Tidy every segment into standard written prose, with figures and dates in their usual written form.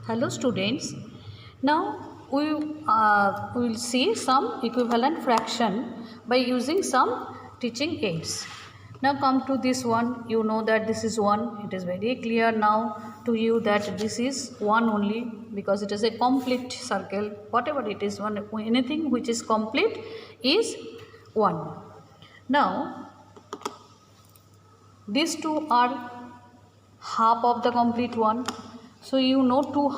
Hello students. Now we will see some equivalent fraction by using some teaching aids. Now come to this one. You know that this is 1. It is very clear now to you that this is 1 only because it is a complete circle. Whatever it is, anything which is complete is 1. Now these two are half of the complete one. So you know 2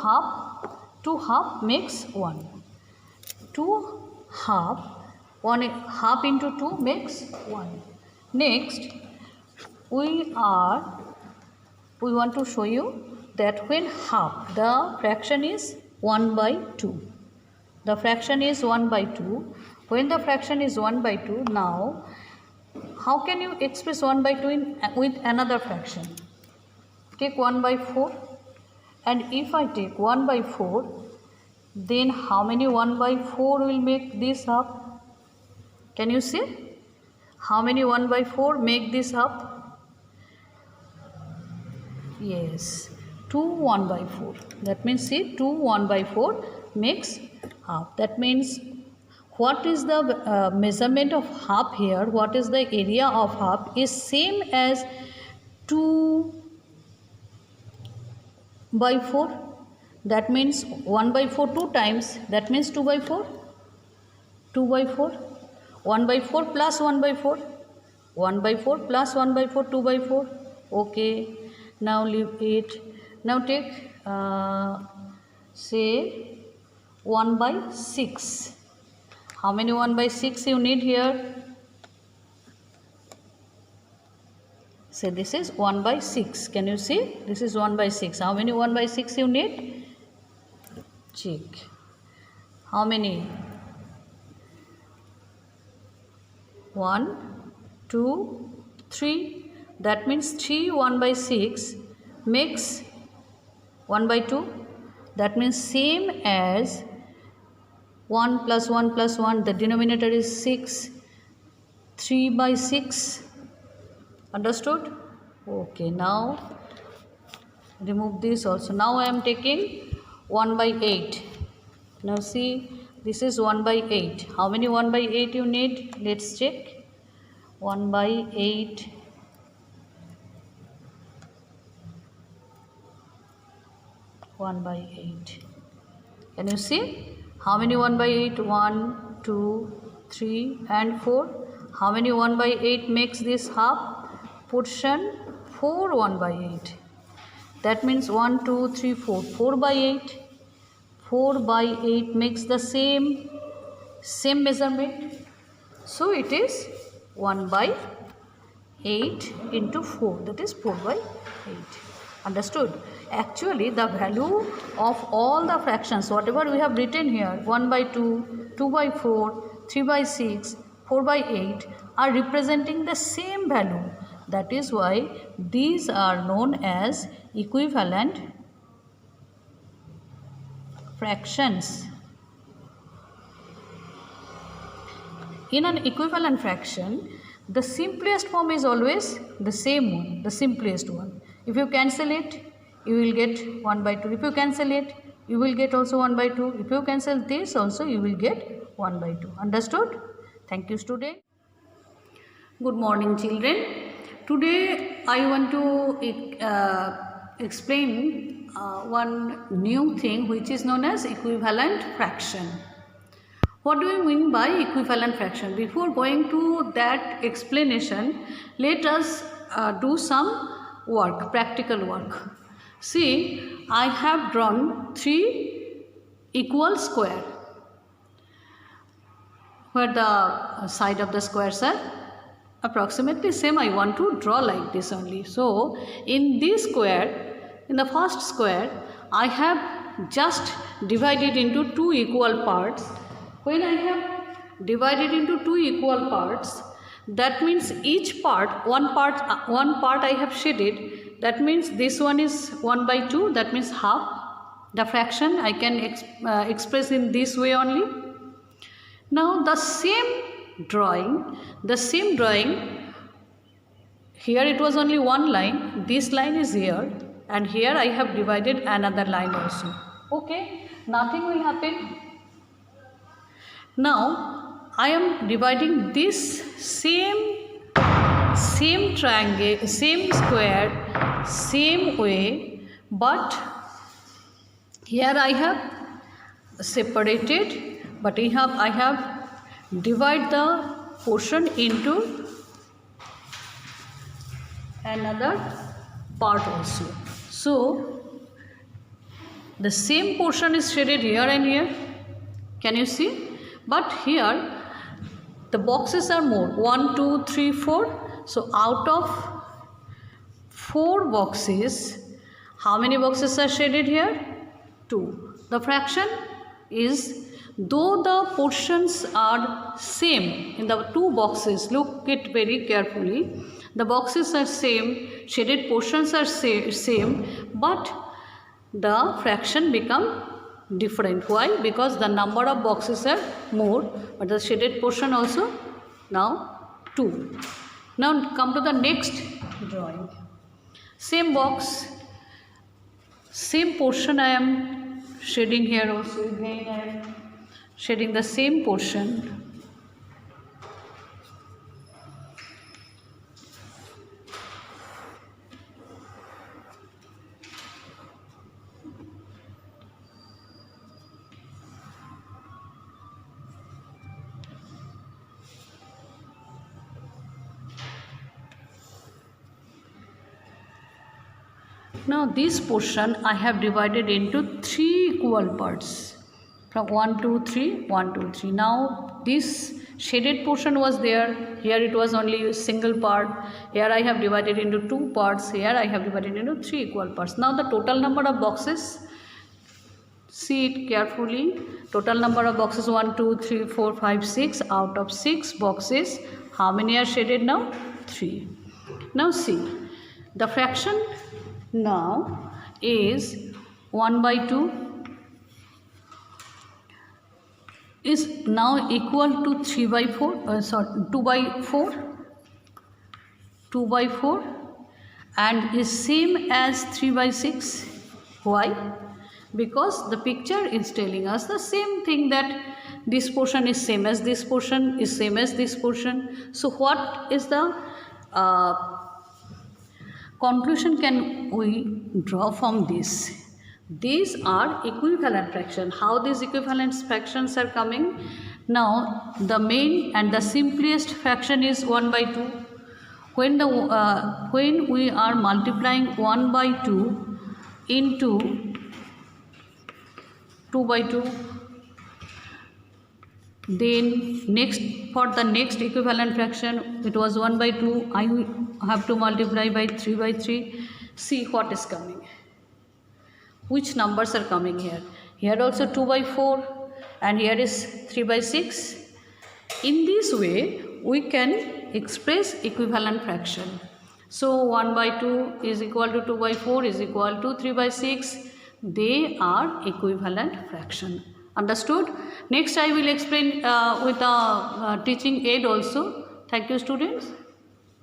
half makes 1. 2 half, 1 half into 2 makes 1. Next, we want to show you that when half, the fraction is 1 by 2. The fraction is 1 by 2. When the fraction is 1 by 2, now how can you express 1 by 2 with another fraction? Take 1 by 4. And if I take 1 by 4, then how many 1 by 4 will make this half? Can you see? How many 1 by 4 make this half? Yes, 2 1 by 4. That means see, 2 1 by 4 makes half. That means what is the measurement of half here? What is the area of half is same as 2 by 4. That means 1 by 4 2 times. That means 2 by 4. 2 by 4. 1 by 4 plus 1 by 4. 1 by 4 plus 1 by 4. 2 by 4. Okay. Now leave it. Now take say 1 by 6. How many 1 by 6 you need here? So this is 1 by 6. Can you see? This is 1 by 6. How many 1 by 6 you need? Check. How many? 1, 2, 3. That means 3 1 by 6 makes 1 by 2. That means same as 1 plus 1 plus 1. The denominator is 6. 3 by 6. Understood? Okay, now remove this also. Now I am taking 1 by 8. Now see, this is 1 by 8. How many 1 by 8 you need? Let's check. 1 by 8. One by 8. Can you see? How many 1 by 8? 1, 2, 3 and 4. How many 1 by 8 makes this half? Portion 4 1 by 8. That means 1 2 3 4. 4 by 8. 4 by 8 makes the same measurement. So it is 1 by 8 into 4. That is 4 by 8. Understood? Actually, the value of all the fractions, whatever we have written here, 1 by 2, 2 by 4, 3 by 6, 4 by 8 are representing the same value. That is why these are known as equivalent fractions. In an equivalent fraction, the simplest form is always the same one, the simplest one. If you cancel it, you will get 1 by 2. If you cancel it, you will get also 1 by 2. If you cancel this also, you will get 1 by 2. Understood? Thank you, student. Good morning, children. Today I want to explain one new thing which is known as equivalent fraction. What do we mean by equivalent fraction? Before going to that explanation, let us do some work, practical work. See, I have drawn 3 equal square where the side of the squares are approximately same. I want to draw like this only. So in this square, in the first square, I have just divided into 2 equal parts. When I have divided into 2 equal parts, that means each part, one part I have shaded. That means this one is 1 by 2. That means half. The fraction I can express in this way only. Now the same drawing, here it was only one line, this line is here, and here I have divided another line also. Okay, nothing will happen. Now I am dividing this same triangle, same square, same way, but here I have separated, but I have divided the portion into another part also. So the same portion is shaded here and here. Can you see? But here the boxes are more. 1, 2, 3, 4. So out of 4 boxes, how many boxes are shaded here? 2. The fraction is, though the portions are same in the 2 boxes, look it very carefully. The boxes are same, shaded portions are same, but the fraction become different. Why? Because the number of boxes are more, but the shaded portion also now 2. Now come to the next drawing. Same box, same portion I am shading here also. Again I am shading the same portion. Now this portion I have divided into 3 equal parts. From 1, 2, 3, 1, 2, 3. Now this shaded portion was there. Here it was only a single part. Here I have divided into 2 parts. Here I have divided into 3 equal parts. Now the total number of boxes, see it carefully. Total number of boxes 1, 2, 3, 4, 5, 6. Out of 6 boxes, how many are shaded now? 3. Now see, the fraction now is 1 by 2 is now equal to 3 by 4, 2 by 4, 2 by 4 and is same as 3 by 6. Why? Because the picture is telling us the same thing, that this portion is same as this portion, is same as this portion. So what is the conclusion can we draw from this? These are equivalent fractions. How these equivalent fractions are coming? Now the main and the simplest fraction is 1 by 2. When we are multiplying 1 by 2 into 2 by 2, then next, for the next equivalent fraction, it was 1 by 2, I have to multiply by 3 by 3. See what is coming, which numbers are coming here. Here also 2 by 4 and here is 3 by 6. In this way we can express equivalent fraction. So 1 by 2 is equal to 2 by 4 is equal to 3 by 6. They are equivalent fraction. Understood? Next I will explain with the teaching aid also. Thank you students.